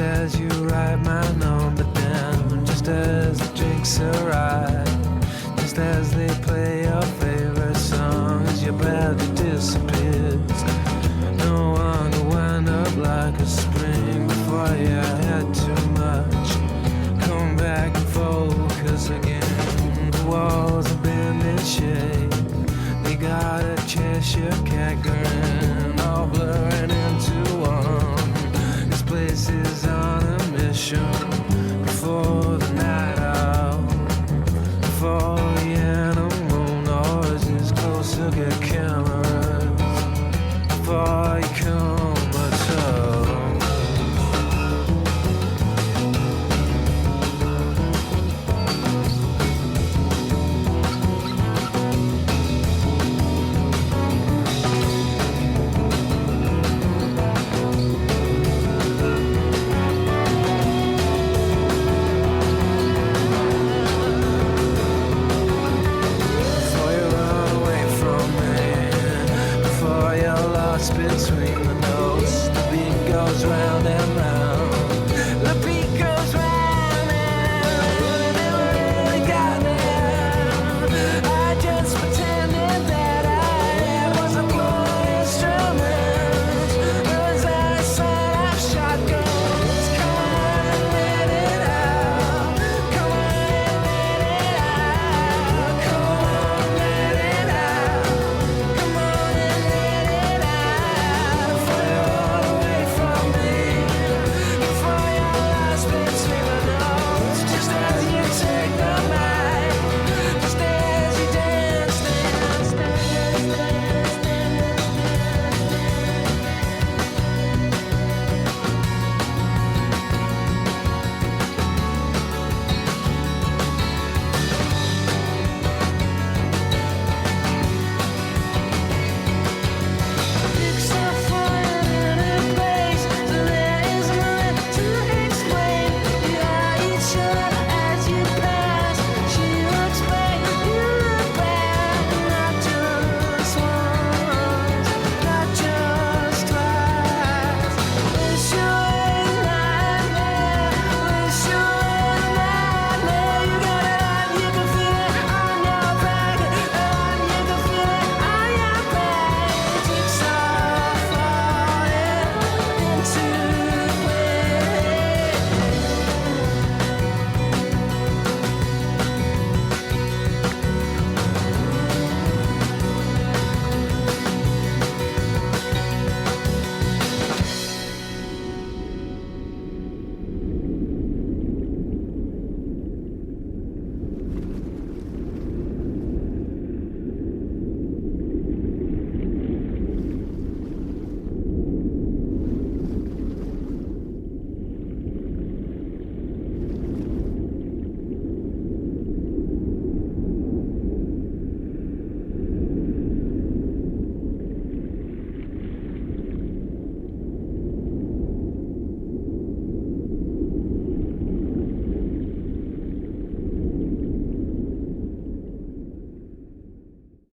as you write my number down, just as the drinks arrive, just as they play your favorite song, as your body disappears. No one to wind up like a spring before you had too much. Come back and focus again. The walls have been in shape. They got a Cheshire cat grin, all blurring into one. This place is on a mission before the night out, before the animal noises closer get cameras, before you come at all. Between the notes, the beat goes round and round.